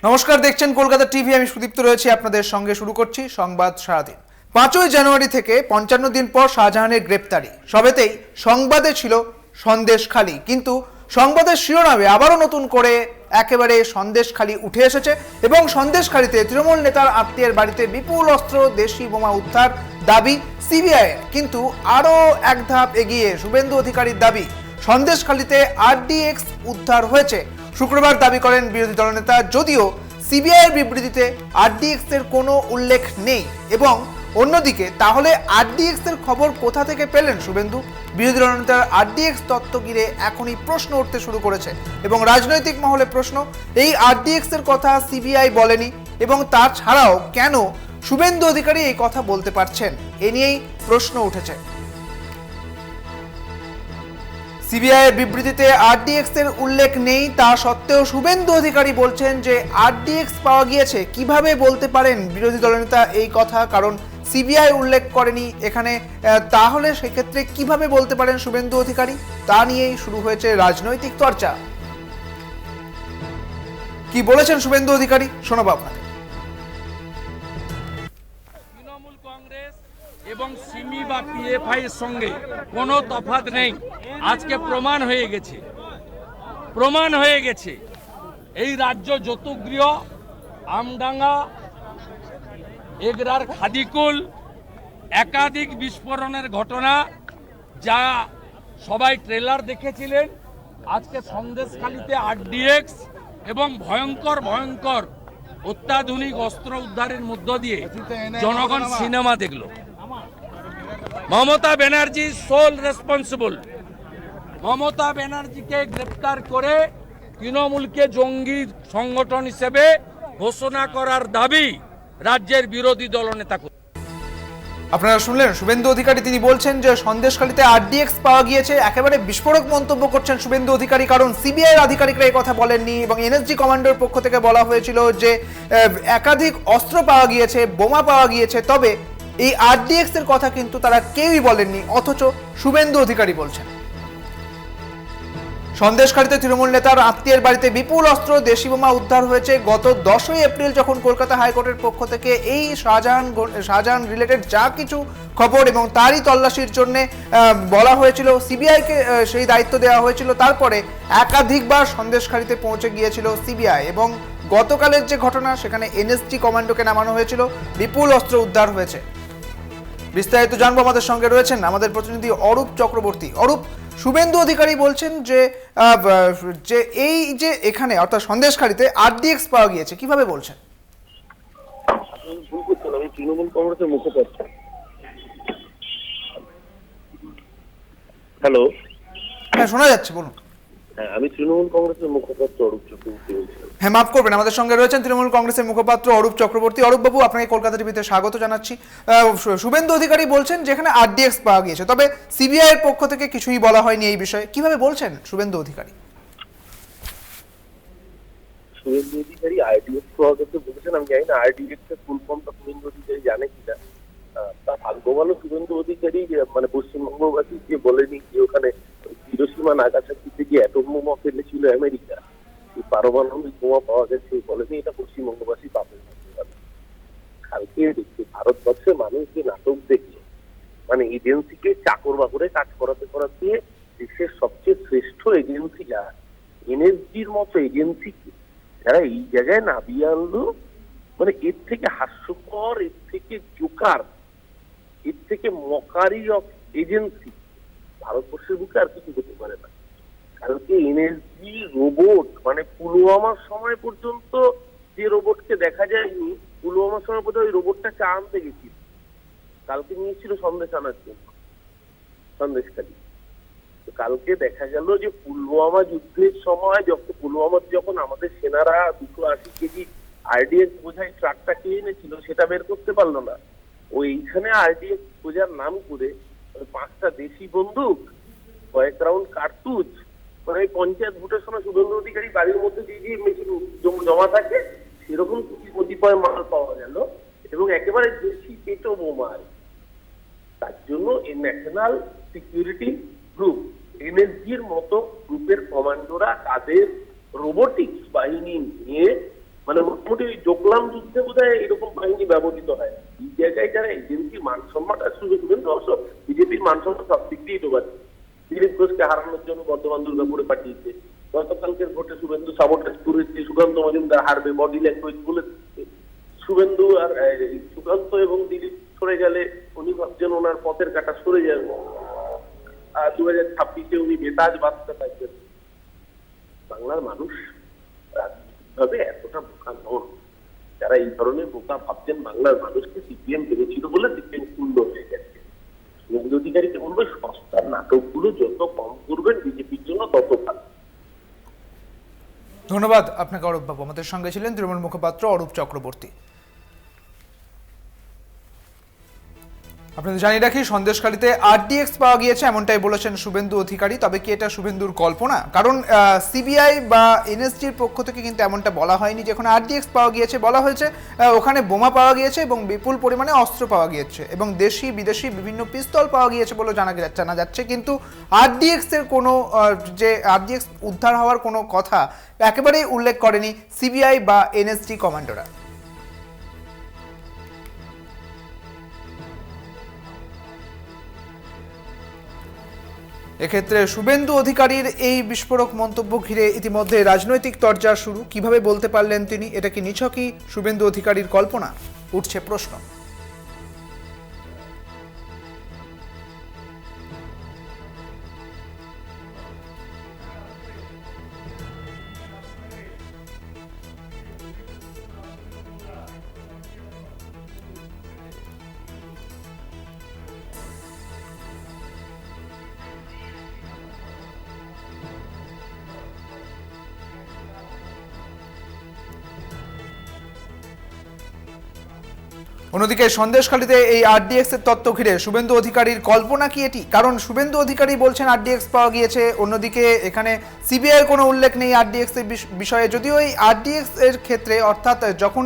নমস্কার, দেখছেন কলকাতা টিভি। আমি সুদীপ্ত রয়েছি আপনাদের সঙ্গে। শুরু করছি সংবাদ সারাদিন। 5ই জানুয়ারি থেকে 55 দিন পর শাহজাহানের গ্রেপ্তারি। সবেতেই সংবাদে ছিল সন্দেশখালি, কিন্তু সংবাদের শিরোনামে আবারও নতুন করে একেবারে সন্দেশখালি উঠে এসেছে এবং সন্দেশখালিতে তৃণমূল নেতার আত্মীয়ের বাড়িতে বিপুল অস্ত্র, দেশি বোমা উদ্ধার দাবি সিবিআইয়ের। কিন্তু আরও এক ধাপ এগিয়ে শুভেন্দু অধিকারীর দাবি, সন্দেশখালিতে আরডিএক্স উদ্ধার হয়েছে। শুক্রবার দাবি করেন বিরোধী দলনেতা, যদিও সিবিআইয়ের বিবৃতিতে আরডিএক্স এর কোনো উল্লেখ নেই। এবং অন্যদিকে তাহলে আরডিএক্স এর খবর কোথা থেকে পেলেন শুভেন্দু? বিরোধী দলনেতার আরডিএক্স তত্ত্ব ঘিরে এখনই প্রশ্ন উঠতে শুরু করেছে এবং রাজনৈতিক মহলে প্রশ্ন, এই আরডিএক্স এর কথা সিবিআই বলেনি এবং তাছাড়াও কেন শুভেন্দু অধিকারী এই কথা বলতে পারছেন, এ নিয়েই প্রশ্ন উঠেছে। সিবিআই বিবৃতিতে আরডিএক্স এর উল্লেখ নেই, তা সত্ত্বেও শুভেন্দু অধিকারী বলছেন যে আরডিএক্স পাওয়া গিয়েছে। কিভাবে বলতে পারেন বিরোধী দলনেতা এই কথা? কারণ সিবিআই উল্লেখ করেনি এখানে, তাহলে সেক্ষেত্রে কিভাবে বলতে পারেন শুভেন্দু অধিকারী? তা নিয়েই শুরু হয়েছে রাজনৈতিক চর্চা। কি বলেছেন শুভেন্দু অধিকারী, শোনাবো আপনাকে। তৃণমূল কংগ্রেস এবং সিমি বা পিএফআই এর সঙ্গে কোনো তফাৎ নেই। আজকে প্রমাণ হয়ে গেছে এই রাজ্য যতুগৃহ, আমডাঙ্গা, এগরার খাদিকুল একাধিক বিস্ফোরণের ঘটনা, যা সবাই ট্রেলার দেখেছিলেন। আজকে সন্দেশখালিতে আরডিএক্স এবং ভয়ঙ্কর অত্যাধুনিক অস্ত্র উদ্ধারের মধ্য দিয়ে জনগণ সিনেমা দেখল। Mamata Banerjee sole responsible. মমতা ব্যানার্জিকে গ্রেপ্তার করে তৃণমূলকে জঙ্গি সংগঠন হিসেবে ঘোষণা করার দাবি রাজ্যের বিরোধী দলনেতা। আপনারা শুনলেন শুভেন্দু অধিকারী, তিনি বলছেন যে সন্দেশখালিতে আরডিএক্স পাওয়া গিয়েছে। একেবারে বিস্ফোরক মন্তব্য করছেন শুভেন্দু অধিকারী, কারণ সিবিআই আধিকারিকরা এই কথা বলেননি এবং এনএসজি কমান্ডোর পক্ষ থেকে বলা হয়েছিল যে একাধিক অস্ত্র পাওয়া গিয়েছে, বোমা পাওয়া গিয়েছে, তবে এই আরডিএক্স এর কথা কিন্তু তারা কেউই বলেননি। অথচ শুভেন্দু অধিকারী বলছেন সন্দেশখালিতে তৃণমূল নেতার আত্মীয়ের বাড়িতে বিপুল অস্ত্র, দেশি বোমা উদ্ধার হয়েছে। গত 10ই এপ্রিল যখন কলকাতা হাইকোর্টের পক্ষ থেকে এই শাহজাহান রিলেটেড যা কিছু খবর এবং তারই তল্লাশির জন্য বলা হয়েছিল, সিবিআইকে সেই দায়িত্ব দেওয়া হয়েছিল, তারপরে একাধিকবার সন্দেশখালিতে পৌঁছে গিয়েছিল সিবিআই এবং গতকালের যে ঘটনা, সেখানে এনএসজি কমান্ডোকে নামানো হয়েছিল, বিপুল অস্ত্র উদ্ধার হয়েছে। বিস্তারিত জানবো, আমাদের সঙ্গে রয়েছেন আমাদের প্রতিনিধি অরূপ চক্রবর্তী। অরূপ, শুভেন্দু অধিকারী বলছেন যে এই যে এখানে অর্থাৎ সন্দেশখালিতে আরডিএক্স পাওয়া গিয়েছে, কিভাবে বলছেন? আমি তৃণমূল কংগ্রেসের মুখপাত্র। হ্যালো, হ্যাঁ শোনা যাচ্ছে, বলুন। হ্যাঁ, আমি তৃণমূল কংগ্রেসের মুখপাত্র অরূপ চক্রবর্তী বলছি। হ্যাঁ, মাফ করবেন, আমাদের সঙ্গে রয়েছেন তৃণমূল কংগ্রেসের মুখপাত্র অরূপ চক্রবর্তী। অরূপ বাবু, আপনাকে কলকাতা টিভিতে স্বাগত জানাচ্ছি। শুভেন্দু অধিকারী বলছেন যেখানে আরডিএক্স পাওয়া গিয়েছে, তবে সিবিআই এর পক্ষ থেকে কিছুই বলা হয়নি এই বিষয়ে। কিভাবে বলছেন শুভেন্দু অধিকারী? শুভেন্দু অধিকারী আরডিএক্স পাওয়া গেছে বলেছেন। আমি জানি না আরডিএক্স এর ফুল ফর্মটা শুভেন্দু অধিকারী জানে কিনা। তার ভাগ্য ভালো শুভেন্দু অধিকারী মানে পশ্চিমবঙ্গবাসী যে বলেনি যে ওখানে হিরোশিমা নাগাসাকিতে যে অ্যাটম বোমা ফেলেছিল আমেরিকা, এই পারমাণবিক বোমা পাওয়া গেছে বলেনি। এটা পশ্চিমবঙ্গবাসী পাবে। কালকে দেখছি ভারতবর্ষের মানুষ যে নাটক দেখছে, মানে এজেন্সিকে চাকর বাকরে কাজ করাতে দেশের সবচেয়ে শ্রেষ্ঠ এজেন্সি যারা, এনএসজির মতো এজেন্সি যারা এই জায়গায় নামিয়ে আনলো, মানে এর থেকে হাস্যকর, এর থেকে জোকার, এর থেকে মকারি অফ এজেন্সি ভারতবর্ষের বুকে আর কিছু হতে পারে না। কালকে এনএসজি রোবট, মানে পুলওয়ামার সময় পর্যন্ত যে রোবটকে দেখা যায়নি, পুলওয়ামার সময় পর্যন্ত ওই রোবটটাকে আনতে গেছিল, কালকে নিয়েছিল সন্দেশ আনার জন্য সন্দেশখালী। কালকে দেখা গেল যে পুলওয়ামা যুদ্ধের সময় যখন আমাদের সেনারা 280 কেজি আরডিএক্স বোঝাই ট্রাকটা কে এনেছিল সেটা বের করতে পারলো না। ওইখানে আরডিএক্স বোঝার নাম করে 5টা দেশি বন্দুক, কয়েক রাউন্ড কার্তুজ, মানে ওই পঞ্চায়েত ভোটের সময় শুভেন্দু অধিকারী বাড়ির মধ্যে যে মেশিন জমা থাকে সেরকম কতিপয় মাল পাওয়া গেল এবং একেবারে দেশি পেটো বোমা। তার জন্য এই ন্যাশনাল সিকিউরিটি গ্রুপ, এনএসজির মতো গ্রুপের কমান্ডোরা তাদের রোবোটিক্স বাহিনী নিয়ে মানে মোটামুটি ওই জোকলাম যুদ্ধে বোধহয় এরকম বাহিনী ব্যবহৃত হয়। এই জায়গায় যারা এজেন্সি মান সম্মান আর শুভেন্দু অবশ্য বিজেপির মান সম্মান সব দিক দিয়েই ডোবাচ্ছে। দিলীপ ঘোষকে হারানোর জন্য বর্ধমান দুর্গাপুরে পাঠিয়েছে, গতকালকের ভোটে শুভেন্দু সাবোটেজ করেছে, সুকান্ত মজুমদার হারবে, বডি ল্যাঙ্গুয়েজ বলে দিচ্ছে। শুভেন্দু আর সুকান্ত এবং দিলীপ সরে গেলে উনি ভাবছেন ওনার পথের কাটা সরে যাবে, আর 2026-এ উনি বেতাজ বাঁচতে থাকবেন। বাংলার মানুষ রাজনৈতিকভাবে এতটা বোকা নন। যারা এই ধরনের বোকা ভাবছেন বাংলার মানুষকে সিপিএম পেরেছিল বলে সিপিএম সুন্দর হয়ে গেছে। শুভেন্দু অধিকারীকে বলবো সস্তার নাটকগুলো যত কম করবেন বিজেপির জন্য তত ভালো। ধন্যবাদ আপনাকে অরূপ বাবু। আমাদের সঙ্গে ছিলেন তৃণমূল মুখপাত্র অরূপ চক্রবর্তী। আপনাদের জানিয়ে রাখি, সন্দেশখালীতে আরডিএক্স পাওয়া গিয়েছে এমনটাই বলেছেন শুভেন্দু অধিকারী। তবে কি এটা শুভেন্দুর কল্পনা? কারণ সিবিআই বা এনএসজির পক্ষ থেকে কিন্তু এমনটা বলা হয়নি যে এখন আরডিএক্স পাওয়া গিয়েছে। বলা হয়েছে ওখানে বোমা পাওয়া গিয়েছে এবং বিপুল পরিমাণে অস্ত্র পাওয়া গিয়েছে এবং দেশি বিদেশি বিভিন্ন পিস্তল পাওয়া গিয়েছে বলে জানা যাচ্ছে। কিন্তু আরডিএক্স এর কোনো যে আরডিএক্স উদ্ধার হওয়ার কোনো কথা একেবারেই উল্লেখ করেনি সিবিআই বা এনএসজি কমান্ডোরা। এক্ষেত্রে শুভেন্দু অধিকারীর এই বিস্ফোরক মন্তব্য ঘিরে ইতিমধ্যে রাজনৈতিক তরজা শুরু। কিভাবে বলতে পারলেন তিনি? এটা কি নিছকই শুভেন্দু অধিকারীর কল্পনা? উঠছে প্রশ্ন। অন্যদিকে সন্দেশখালীতে এই আরডিএক্স এর তত্ত্ব ঘিরে শুভেন্দু অধিকারীর কল্পনা কি এটি? কারণ শুভেন্দু অধিকারী বলছেন আরডিএক্স পাওয়া গিয়েছে, অন্যদিকে এখানে সিবিআই এর কোনো উল্লেখ নেই আরডিএক্স এর বিষয়ে। যদিও এই আরডিএক্স এর ক্ষেত্রে অর্থাৎ যখন